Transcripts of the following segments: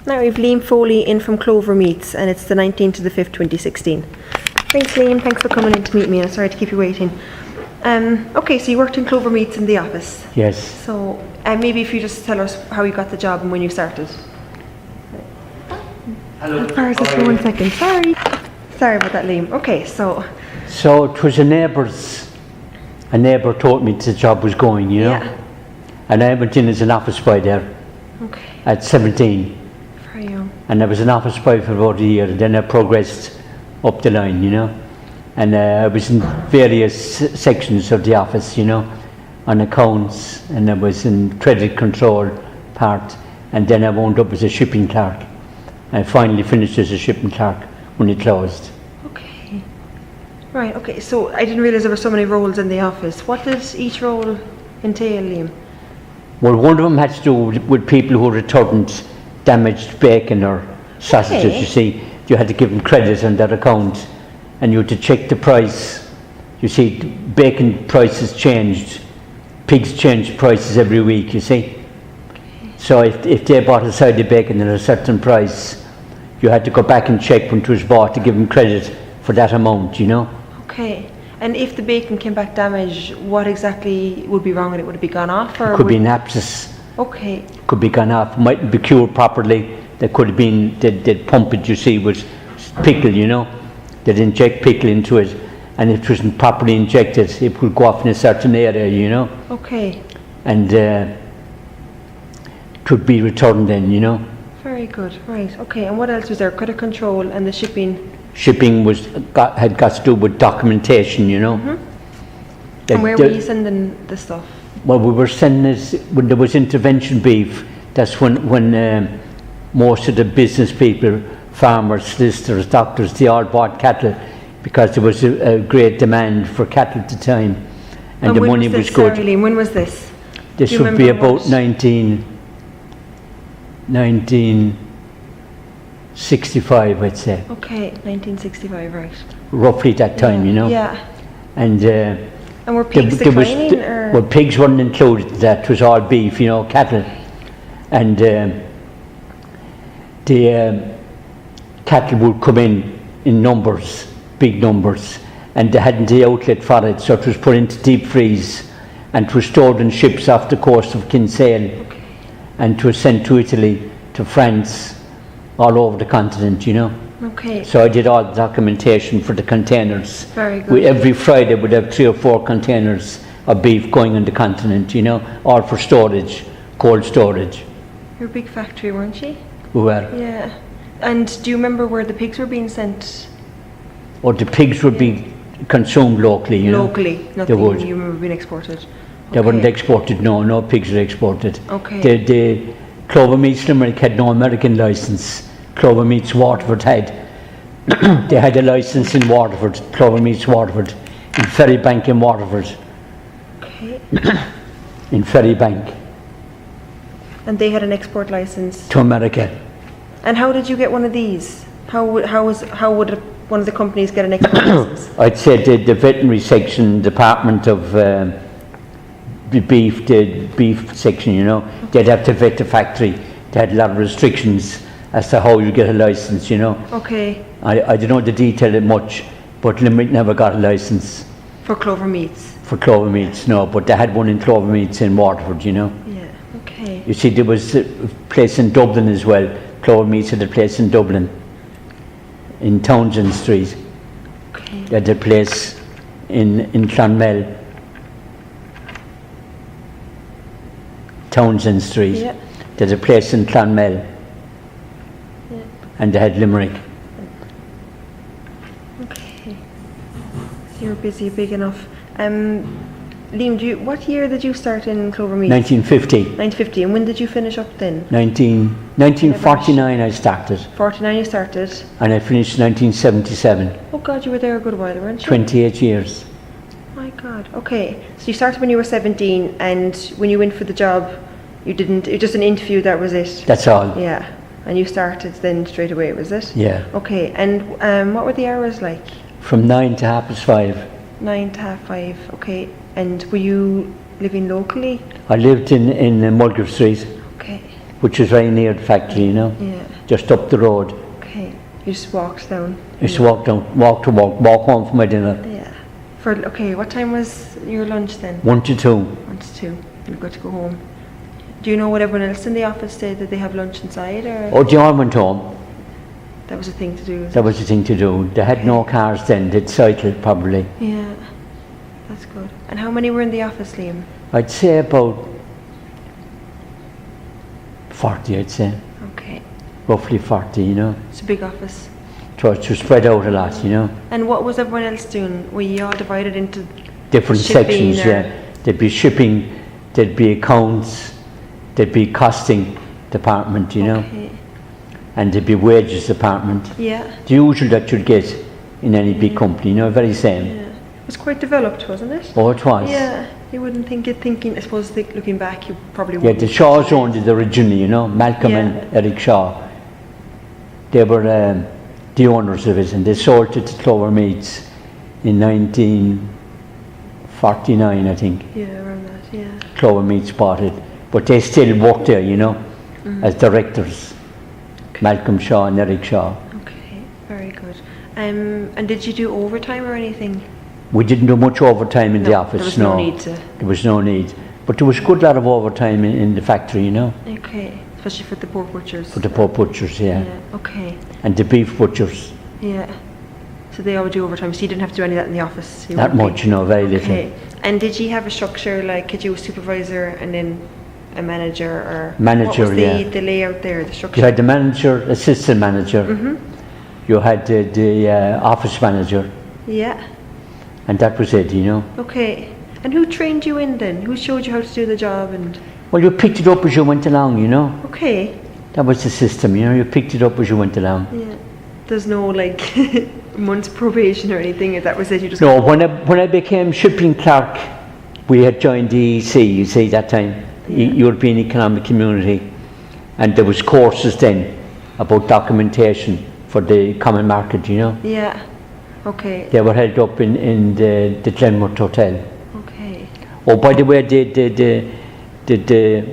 Now we've Liam Foley in from Clover Meats, and it's the 19th to the 5th, 2016. Thanks, Liam. Thanks for coming in to meet me, and sorry to keep you waiting. Okay, so you worked in Clover Meats in the office. Yes. So maybe if you just tell us how you got the job and when you started. Hello. For 1 second. Sorry about that, Liam. Okay, so it was a neighbour told me the job was going, you know. Yeah. And I went in as an office boy there. Okay. At 17. Very young. And I was an office boy for about a year, and then I progressed up the line, you know. And I was in various sections of the office, you know, on accounts, and I was in credit control part, and then I wound up as a shipping clerk. I finally finished as a shipping clerk when it closed. Okay. Right, okay, so I didn't realise there were so many roles in the office. What did each role entail, Liam? Well, one of them had to do with people who returned damaged bacon or sausages, Okay. you see. You had to give them credit on that account, and you had to check the price. You see, bacon prices changed. Pigs changed prices every week, you see. So if they bought a side of bacon at a certain price, you had to go back and check when it was bought to give them credit for that amount, you know. Okay. And if the bacon came back damaged, what exactly would be wrong with it? Would it be gone off? Or Could be an abscess. Okay. Could be gone off. Mightn't be cured properly. There could have been, they'd pump it, you see, with pickle, you know. They'd inject pickle into it, and if it wasn't properly injected, it would go off in a certain area, you know. Okay. And it could be returned then, you know. Very good. Right. Okay. And what else was there? Credit control and the shipping. Shipping had got to do with documentation, you know. Mm-hmm. And where were you sending the stuff? Well, we were sending it when there was intervention beef. That's when most of the business people, farmers, solicitors, doctors, they all bought cattle because there was a great demand for cattle at the time, and the money was good. Sorry, Liam, when was this? This would be about 1965, I'd say. Okay, 1965, right. Roughly that time, you know. Yeah. And were pigs declining, or? Well, pigs weren't included. That was all beef, you know, cattle, and the cattle would come in numbers, big numbers, and they hadn't the outlet for it, so it was put into deep freeze, and it was stored in ships off the coast of Kinsale, Okay. and it was sent to Italy, to France, all over the continent, you know. Okay. So I did all the documentation for the containers. Very good. Every Friday we'd have 3 or 4 containers of beef going on the continent, you know, all for storage, cold storage. You're a big factory, weren't you? We were. Yeah. And do you remember where the pigs were being sent? Or the pigs would be consumed locally, you know. Locally, nothing you remember being exported? They weren't exported, no pigs were exported. Okay. The Clover Meats Limerick had no American licence. Clover Meats Waterford had. They had a licence in Waterford, Clover Meats Waterford, in Ferrybank in Waterford. Okay. In Ferrybank. And they had an export licence? To America. And how did you get one of these? How would one of the companies get an export licence? I'd say the veterinary section, department of the beef section, you know, they'd have to vet the factory. They had a lot of restrictions as to how you get a licence, you know. Okay. I don't know the detail much, but Limerick never got a licence. For Clover Meats? For Clover Meats, no, but they had one in Clover Meats in Waterford, you know. Yeah, okay. You see, there was a place in Dublin as well. Clover Meats had a place in Dublin, in Townsend Street. Okay. They had a place in Clonmel, Townsend Street. Yeah. They had a place in Clonmel. Yeah. And they had Limerick. Okay. So you're busy, big enough. Liam, what year did you start in Clover Meats? 1950. 1950. And when did you finish up then? 1949 I started. 49 you started. And I finished 1977. Oh God, you were there a good while, weren't you? 28 years. My God. Okay. So you started when you were 17, and when you went for the job, it was just an interview, that was it? That's all. Yeah. And you started then straight away, was it? Yeah. Okay. And what were the hours like? From 9 to 5:30. 9 to 5:30. Okay. And were you living locally? I lived in Mulgrave Street. Okay. which was very near the factory, you know, Yeah. just up the road. Okay. You just walked down. Used to walk home for my dinner. Yeah. Okay, what time was your lunch then? 1 to 2. 1 to 2. You've got to go home. Do you know what everyone else in the office did? Did they have lunch inside or? Oh, they all went home. That was a thing to do. That was the thing to do. They had no cars then, they'd cycled probably. Yeah. That's good. And how many were in the office, Liam? I'd say about 40, I'd say. Okay. Roughly 40, you know. It's a big office. So it was spread out a lot, you know. And what was everyone else doing? Were you all divided into Different shipping sections, or- yeah. There'd be shipping, there'd be accounts, there'd be costing department, you know. Okay. And there'd be wages department. Yeah. The usual that you'd get in any big company, you know, very same. Yeah. It was quite developed, wasn't it? Oh, it was. Yeah. You wouldn't think it thinking, I suppose looking back, you probably Yeah, wouldn't. the Shaws owned it originally, you know, Malcolm Yeah. and Eric Shaw. They were the owners of it, and they sold it to Clover Meats in 1949, I think. Yeah, around that, yeah. Clover Meats bought it, but they still work there, you know, as directors. Malcolm Shaw and Eric Shaw. Okay, very good. And did you do overtime or anything? We didn't do much overtime in the No, office, there was no need to. There was no need. But there was a good lot of overtime in the factory, you know, Okay, especially for the pork butchers. for the pork butchers, yeah. Okay, And the beef butchers. yeah. So they all do overtime, so you didn't have to do any of that in the office? You Not wouldn't be- much, you know, very little. Okay, and did you have a structure, like, could you a supervisor and then a manager, or? Manager, what was yeah. the layout there, the structure? You had the manager, assistant manager. You had the office manager, Yeah, and that was it, you know. okay. And who trained you in then? Who showed you how to do the job and? Well, you picked it up as you went along, you know. Okay, That was the system, you know. You picked it up as you went along. yeah. There's no, like, month's probation or anything, if that was it, you just. No, when I became shipping clerk, we had joined the EC, you see, that time, European Economic Community, and there was courses then about documentation for the common market, you know. Yeah, okay, They were held up in the Glenmouth Hotel. okay. Oh, by the way, the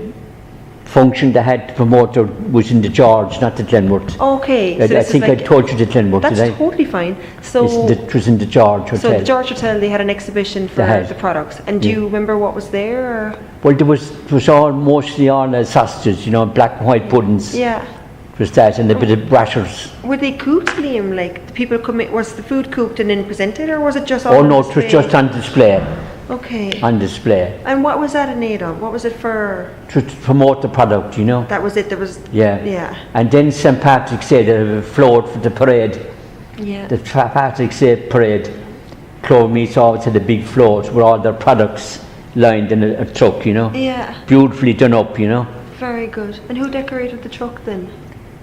function they had to promote was in the George, not the Glenmouth. Okay. I So this is think I like, told you the Glenmouth, that's did I? totally fine. So, It was in the George Hotel. so the George Hotel, they had an exhibition for They had. the products. And do you remember what was there? Or? Well, it was mostly all sausages, you know, black and white puddings. Yeah. It was that, and a bit of rashers. Were they cooked, Liam? Like, the people come in, was the food cooked and then presented, or was it just all Oh on no, it was display? just on display. Okay. On display. And what was that in aid of? What was it for? To promote the product, you know. That was it, there was... Yeah. Yeah. And then St. Patrick's Day, they have a float for the parade. Yeah. The St. Patrick's Day parade. Clover Meats always had a big float with all their products lined in a truck, you know. Yeah. Beautifully done up, you know. Very good. And who decorated the truck then?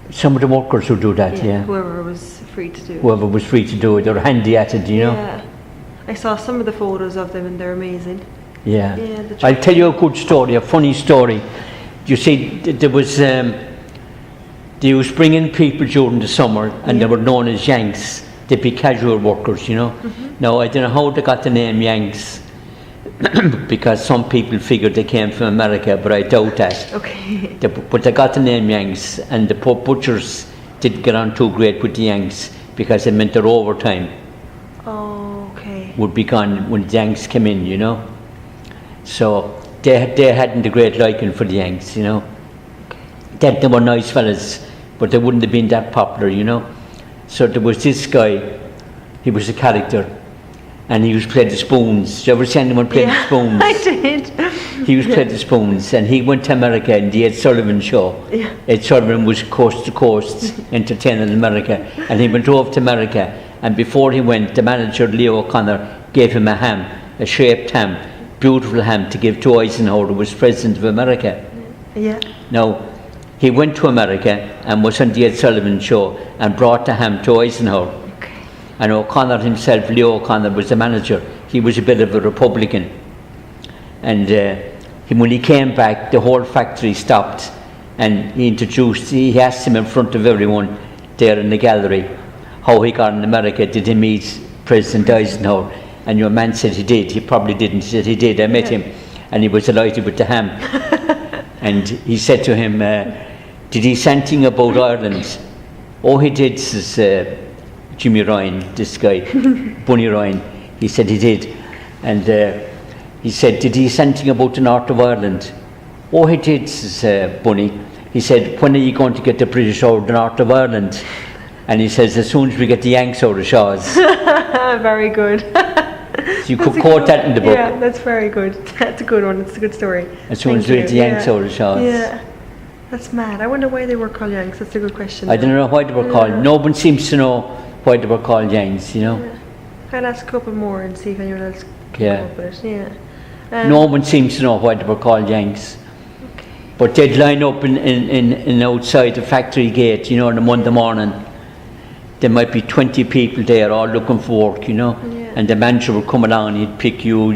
Some of the workers who do that, yeah. Whoever was free to do it. Whoever was free to do it, they're handy at it, you know. Yeah. I saw some of the photos of them and they're amazing. Yeah. Yeah, the I'll tell you a good story, a funny story. You see, there was, they was bringing people during the summer, and they were known as Yanks. They'd be casual workers, you know. Now, I don't know how they got the name Yanks, because some people figured they came from America, but I doubt that. Okay. But they got the name Yanks, and the poor butchers didn't get on too great with the Yanks, because it meant their overtime Oh, okay. would be gone when the Yanks came in, you know. So they hadn't a great liking for the Yanks, you know. They were nice fellas, but they wouldn't have been that popular, you know. So there was this guy, he was a character, and he was playing the spoons. Did you ever see anyone play the spoons? I did. He was playing the spoons, and he went to America in the Ed Sullivan show. Yeah. Ed Sullivan was coast to coast entertaining in America, and he went over to America, and before he went, the manager, Leo O'Connor, gave him a ham, a shaped ham, beautiful ham, to give to Eisenhower, who was president of America. Yeah. Now, he went to America and was on the Ed Sullivan show and brought the ham to Eisenhower. Okay. And O'Connor himself, Leo O'Connor, was the manager. He was a bit of a Republican. And when he came back, the whole factory stopped, and he asked him in front of everyone there in the gallery how he got in America. Did he meet President Eisenhower? And your man said he did. He probably didn't. He said he did. I met him, and he was delighted with the ham. And he said to him, did he say anything about Ireland? Oh, he did, says Jimmy Ryan, this guy, Bunny Ryan. He said he did. And he said, did he say anything about the north of Ireland? Oh, he did, says Bunny. He said, when are you going to get the British out of the north of Ireland? And he says, as soon as we get the Yanks out of Shaw's. Very good. So you could quote that in the book. Yeah, that's very good. That's a good one. It's a good story. As soon as we get the Yanks out of Shaw's. Yeah. That's mad. I wonder why they were called Yanks. That's a good question. I don't know why they were called. No one seems to know why they were called Yanks, you know. Yeah. I'll ask a couple more and see if anyone else can come up with it. Yeah. No one seems to know why they were called Yanks. Okay. But they'd line up in outside the factory gate, you know, on a Monday morning. There might be 20 people there all looking for work, you know. Yeah. And the manager would come along, he'd pick you.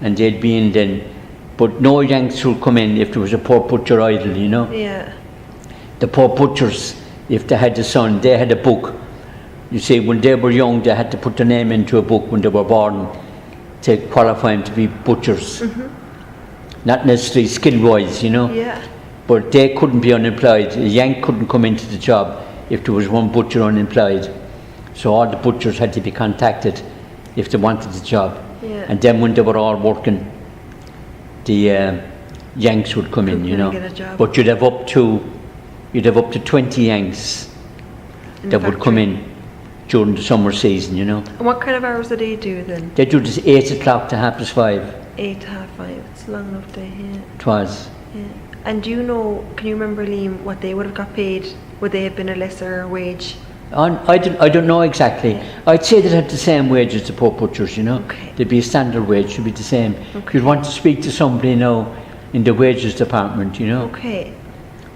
And they'd be in then. But no Yanks would come in if there was a poor butcher idle, you know. Yeah. The poor butchers, if they had a son, they had a book. You see, when they were young, they had to put their name into a book when they were born to qualify them to be butchers. Not necessarily skill-wise, you know. Yeah. But they couldn't be unemployed. A Yank couldn't come into the job if there was one butcher unemployed. So all the butchers had to be contacted if they wanted the job. Yeah. And then when they were all working, the Yanks would come in, you know. Get a job. But you'd have up to 20 Yanks that would come in during the summer season, you know. And what kind of hours do they do then? They do this 8 o'clock to 5:30. 8 to 5:30. It's a long enough day, yeah. It was. Yeah. And do you know, can you remember, Liam, what they would have got paid? Would they have been a lesser wage? I don't know exactly. Yeah. I'd say they'd have the same wage as the poor butchers, you know. Okay. There'd be a standard wage, should be the same. Okay. You'd want to speak to somebody now in the wages department, you know. Okay.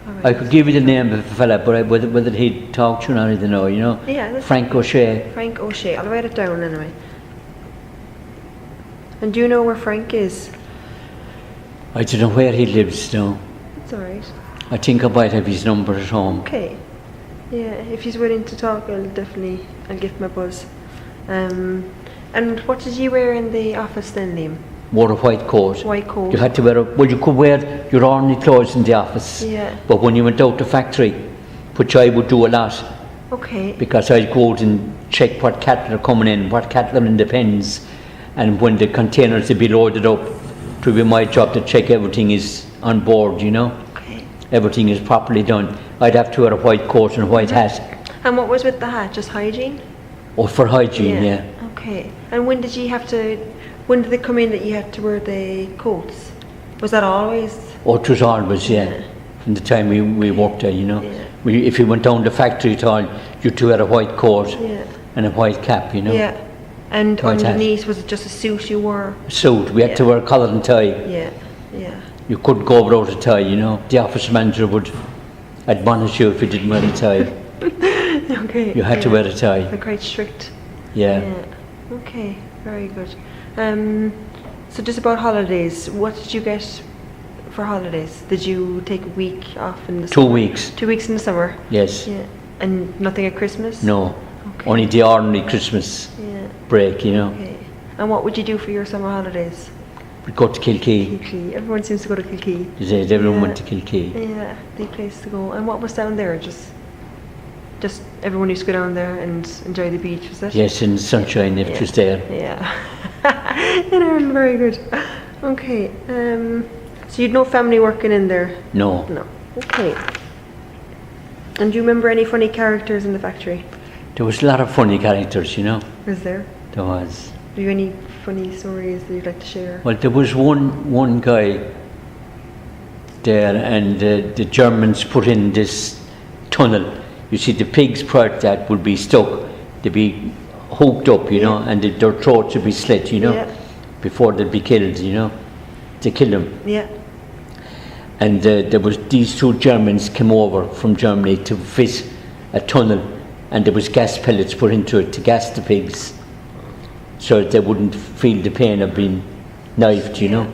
All right. I could give you the name of a fella, but whether he'd talk to you or not, I don't know, you know. Yeah. Frank O'Shea. Frank O'Shea. I'll write it down anyway. And do you know where Frank is? I don't know where he lives now. It's alright. I think I might have his number at home. Okay. Yeah, if he's willing to talk, I'll give him a buzz. And what did you wear in the office then, Liam? Wore a white coat. White coat. You had to wear you could wear your ordinary clothes in the office. Yeah. But when you went out to factory, which I would do a lot. Okay. Because I'd go out and check what cattle are coming in, what cattle are in the pens, and when the containers would be loaded up, it would be my job to check everything is on board, you know. Okay. Everything is properly done. I'd have to wear a white coat and a white hat. And what was with the hat? Just hygiene? Oh, for hygiene, yeah. Okay. And when did they come in that you had to wear the coats? Was that always? Oh, it was always, yeah. From the time we worked there, you know. Yeah. If you went down the factory at all, you had to wear a white coat and a white cap, you know. Yeah. And White underneath, hat. was it just a suit you wore? A suit. We had to wear a collar and tie. Yeah. Yeah. You couldn't go without a tie, you know. The office manager would admonish you if you didn't wear a tie. Okay. You had to wear a tie. They're quite strict. Yeah. Okay, very good. So just about holidays, what did you get for holidays? Did you take a week off in the 2 summer? weeks. 2 weeks in the summer? Yes. Yeah. And nothing at Christmas? No. Okay. Only the ordinary Christmas break, you know. Okay. And what would you do for your summer holidays? We'd go to Kilkee. Kilkee. Everyone seems to go to Kilkee. Everyone went to Kilkee. Yeah, the place to go. And what was down there? Just everyone used to go down there and enjoy the beach, was it? Yes, in the sunshine if it was there. Yeah. In Ireland, very good. Okay. So you'd no family working in there? No. No. Okay. And do you remember any funny characters in the factory? There was a lot of funny characters, you know. Was there? There was. Do you have any funny stories that you'd like to share? Well, there was one guy there, and the Germans put in this tunnel. You see, the pigs prior to that would be stuck. They'd be hooked up, you know, and their throats would be slit, you know, before they'd be killed, you know. They killed them. Yeah. And there was these two Germans came over from Germany to fit a tunnel, and there was gas pellets put into it to gas the pigs, so that they wouldn't feel the pain of being knifed, you know.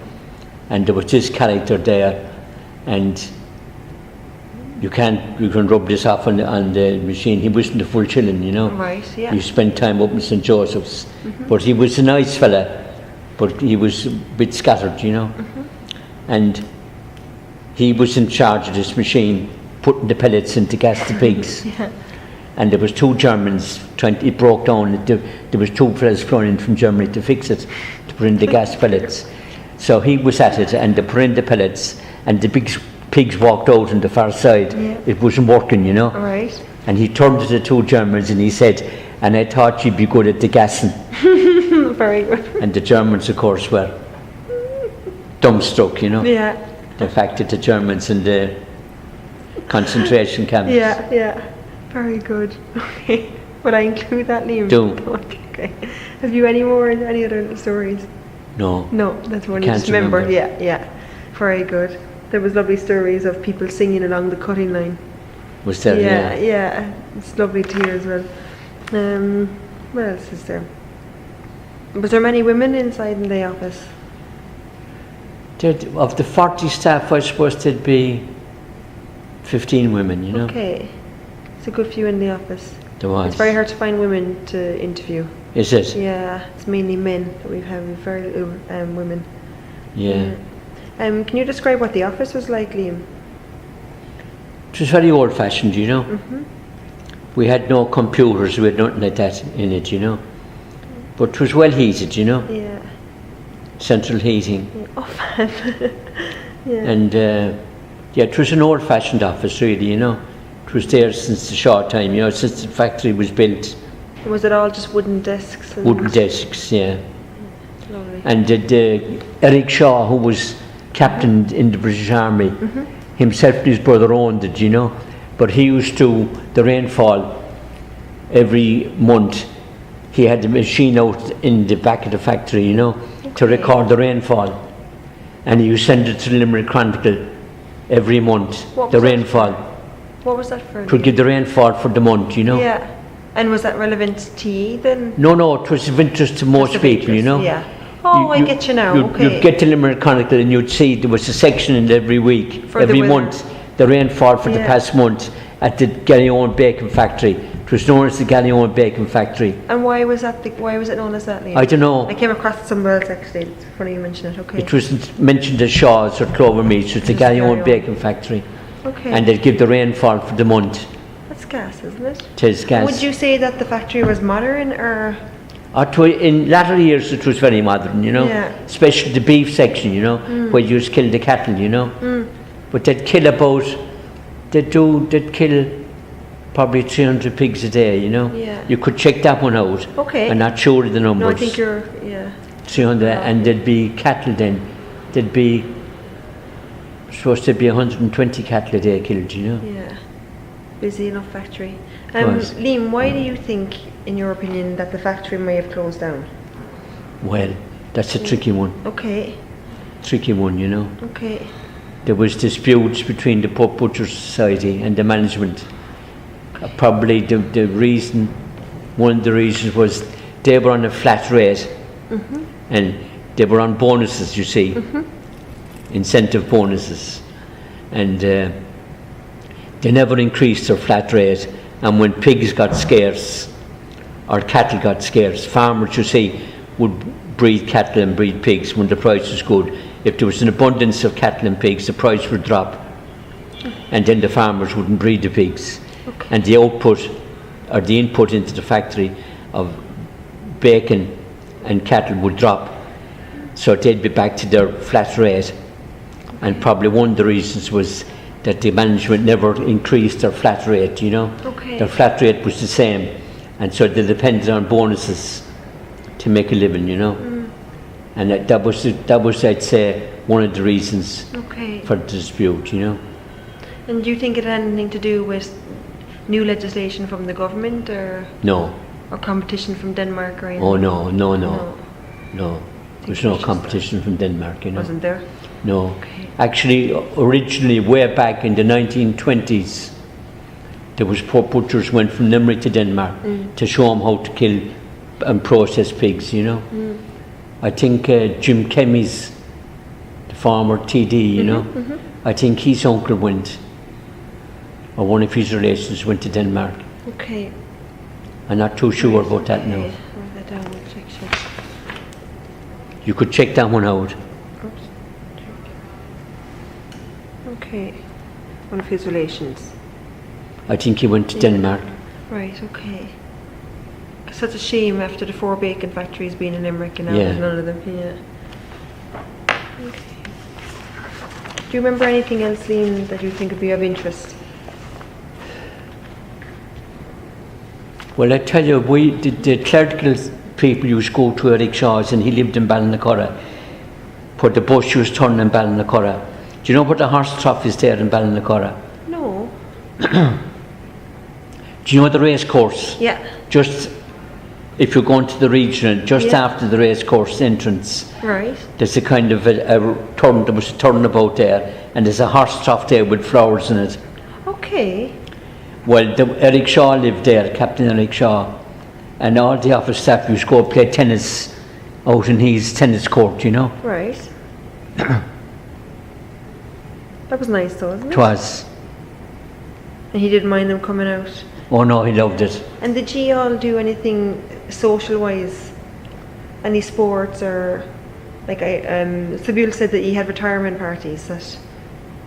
And there was this character there, and you can rub this off on the machine. He wasn't a full shilling, you know. Right, yeah. He spent time up in St. Joseph's, but he was a nice fella, but he was a bit scattered, you know. And he was in charge of this machine, putting the pellets in to gas the pigs. Yeah. And there was 2 Germans it broke down. There was 2 fellas flying in from Germany to fix it, to put in the gas pellets. So he was at it, and they put in the pellets, and the big pigs walked out on the far side. Yeah. It wasn't working, you know. All right. And he turned to the 2 Germans and he said, "And I thought you'd be good at the gassing." Very good. And the Germans, of course, were dumbstruck, you know. Yeah. The fact that the Germans in the concentration camps. Yeah, yeah. Very good. Okay. Would I include that, Liam? Do. Okay. Have you any other stories? No. No, that's one you Can't just remembered. remember. Yeah, yeah. Very good. There was lovely stories of people singing along the cutting line. Was there? Yeah, yeah. It's lovely to hear as well. What else is there? Was there many women inside in the office? Of the 40 staff, I suppose there'd be 15 women, you know. Okay. It's a good few in the office. There was. It's very hard to find women to interview. Is it? Yeah, it's mainly men that we have, very little women. Yeah. Can you describe what the office was like, Liam? It was very old-fashioned, you know. Mm-hmm. We had no computers, we had nothing like that in it, you know. But it was well heated, you know. Yeah. Central heating. Yeah. Oh, fun. Yeah. And yeah, it was an old-fashioned office, really, you know. It was there since the short time, you know, since the factory was built. Was it all just wooden desks? And Wooden desks, yeah. Lovely. And Eric Shaw, who was captain in the British Army, himself and his brother owned it, you know. But he used to, the rainfall, every month, he had the machine out in the back of the factory, you know, to record the rainfall. And he would send it to the Limerick Chronicle every month, What the was that rainfall. What was that for? To give the rainfall for the month, you know. Yeah. And was that relevant to you then? No, it was of interest to most Just of people, you interest, know. Yeah. Oh, I get you now. Okay. You'd get to Limerick Chronicle and you'd see there was a section in it every week, For the every weather. month, the rainfall for the Yeah. past month at the Gallyon Bacon Factory. It was known as the Gallyon Bacon Factory. And why was it known as that, Liam? I don't know. I came across it somewhere else actually. It's funny you mention it. Okay. It wasn't mentioned as Shaw's or Clover Meats, it was the Just Gallyon Gallyon. Bacon Factory. Okay. And they'd give the rainfall for the month. That's gas, isn't it? It is gas. Would you say that the factory was modern or? In latter years it was very modern, you know. Yeah. Especially the beef section, you know, where you just kill the cattle, you know. But they'd kill probably 300 pigs a day, you know. Yeah. You could check that one out. Okay. I'm not sure of the numbers. No, I think you're, yeah. 300, and there'd be cattle then. There'd be, supposed to be 120 cattle a day killed, you know. Yeah. Busy enough factory. Was. Liam, why do you think, in your opinion, that the factory may have closed down? Well, that's a tricky one. Okay. Tricky one, you know. Okay. There was disputes between the Pork Butchers Society and the management. Probably one of the reasons was they were on a flat rate and they were on bonuses, you see, incentive bonuses. And they never increased their flat rate. And when pigs got scarce, or cattle got scarce, farmers, you see, would breed cattle and breed pigs when the price was good. If there was an abundance of cattle and pigs, the price would drop. And then the farmers wouldn't breed the pigs. Okay. And the output, or the input into the factory of bacon and cattle would drop. So they'd be back to their flat rate. And probably one of the reasons was that the management never increased their flat rate, you know. Okay. Their flat rate was the same. And so they depended on bonuses to make a living, you know. And that was, I'd say, one of the reasons Okay. for the dispute, you know. And do you think it had anything to do with new legislation from the government or No. competition from Denmark or anything? Oh, no. No. There's it no was just competition from Denmark, you know. Wasn't there? No. Okay. Actually, originally, way back in the 1920s, there was pork butchers went from Limerick to Denmark to show them how to kill and process pigs, you know. I think Jim Kemmy's, the former TD, you know, I think his uncle went, or one of his relations went to Denmark. Okay. I'm not too sure about that now. Okay. Write that down, we'll check. You could check that one out. Oops. Okay. One of his relations. I think he went to Denmark. Right, okay. It's such a shame after the 4 bacon factories being in Limerick and now Yeah. there's none of them. Yeah. Okay. Do you remember anything else, Liam, that you think would be of interest? Well, I tell you, the clerical people used to go to Eric Shaw's, and he lived in Ballinacurra. Put the bus used to turn in Ballinacurra. Do you know what the horse trough is there in Ballinacurra? No. Do you know the race course? Yeah. Just if you're going to the regional, just Yeah. after the race course entrance, Right. there's a kind of a turn. There was a turnabout there, and there's a horse trough there with flowers in it. Okay. Well, Eric Shaw lived there, Captain Eric Shaw, and all the office staff used to go play tennis out in his tennis court, you know. Right. That was nice though, wasn't it? It was. And he didn't mind them coming out. Oh no, he loved it. And did you all do anything social-wise? Any sports or like Sabuel said that he had retirement parties that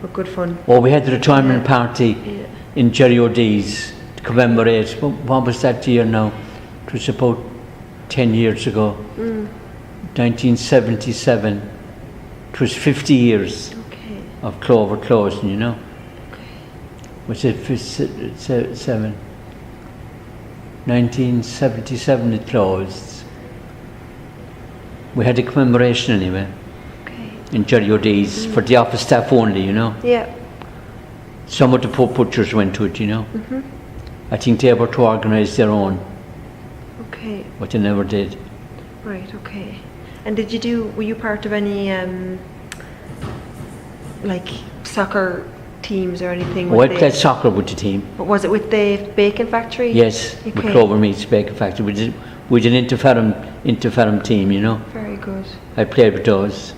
were good fun. Oh, we had the retirement party Yeah. in Jerry O'Dee's to commemorate. What was that year now? It was about 10 years ago. 1977. It was 50 years Okay. of Clover closing, you know. Was it 7? 1977 it closed. We had a commemoration anyway Okay. in Jerry O'Dee's for the office staff only, you know. Yeah. Some of the poor butchers went to it, you know. I think they were to organise their own, Okay. but they never did. Right. Okay. And were you part of any like soccer teams or anything? Oh, I with played soccer with the team. But was it with the bacon factory? Yes, with Okay. Clover Meats Bacon Factory. We did an interferum team, you know. Very good. I played with those.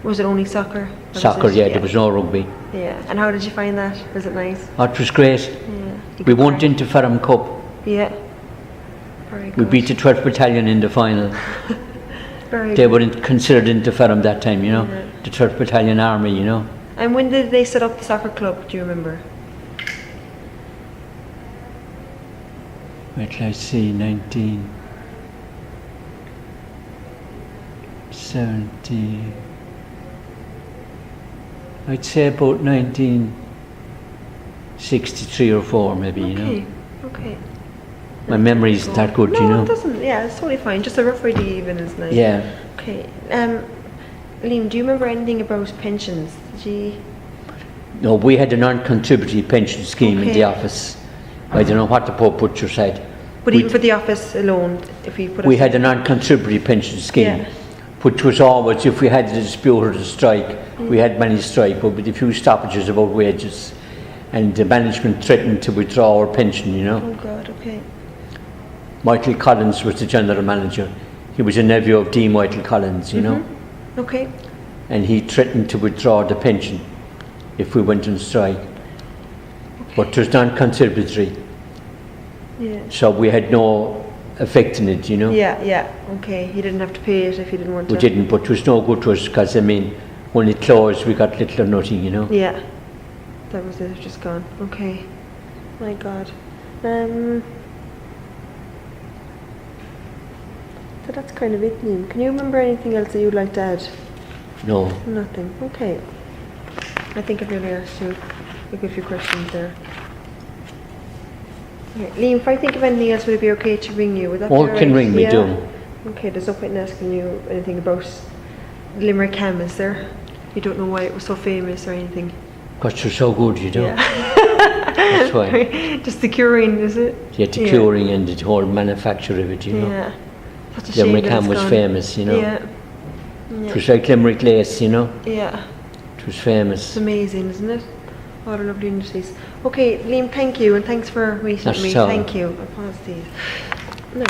Was it only soccer? Or was Soccer, it- yeah, there was no rugby. Yeah. And how did you find that? Was it nice? Oh, it was great. Yeah. You We could won crack- the Interferum Cup. Yeah. Very good. We beat the 12th Battalion in the final. Very They good. were considered Interferum that time, you know. Yeah. The 12th Battalion Army, you know. And when did they set up the soccer club? Do you remember? Wait till I see, 1970. I'd say about 1963 or 4 maybe, you know. Okay. Okay. My memory isn't that good, no, you know. it doesn't. Yeah, it's totally fine. Just a rough idea even is nice. Yeah. Okay. Liam, do you remember anything about pensions? Did you? No, we had a non-contributory pension scheme in Okay. the office. I don't know what the poor butcher said. But even for the office alone, if we put. We had a non-contributory pension scheme, Yeah. which was always, if we had a dispute or a strike, we had many strike, but with a few stoppages about wages. And the management threatened to withdraw our pension, you know. Oh God. Okay. Michael Collins was the general manager. He was a nephew of D. Michael Collins, you know. Okay. And he threatened to withdraw the pension if we went on strike. But it was non-contributory, Yeah. so we had no effect in it, you know. Yeah. Yeah. Okay. You didn't have to pay it if you didn't want We to. didn't, but it was no good to us because, I mean, when it closed, we got little or nothing, you know. Yeah. That was it. Just gone. Okay. My God. So that's kind of it, Liam. Can you remember anything else that you'd like to add? No. Nothing. Okay. I think I've really asked you a good few questions there. Okay. Liam, if I think of anything else, would it be okay to ring you? Would that be Oh, alright? can ring me, Yeah? do. Okay, there's no point in asking you anything about Limerick ham, is there? You don't know why it was so famous or anything? Because you're so good, you know. Yeah. That's why. Just the curing, is it? Yeah, the curing and the whole manufacture of it, you know. Yeah. Such a shame Limerick that ham it's was gone. famous, you know. Yeah. It was like Limerick lace, you know. Yeah. It was It's famous. amazing, isn't it? What a lovely industries. Okay, Liam, thank you, and thanks for meeting Not me. at all. Thank you. I pause these. No.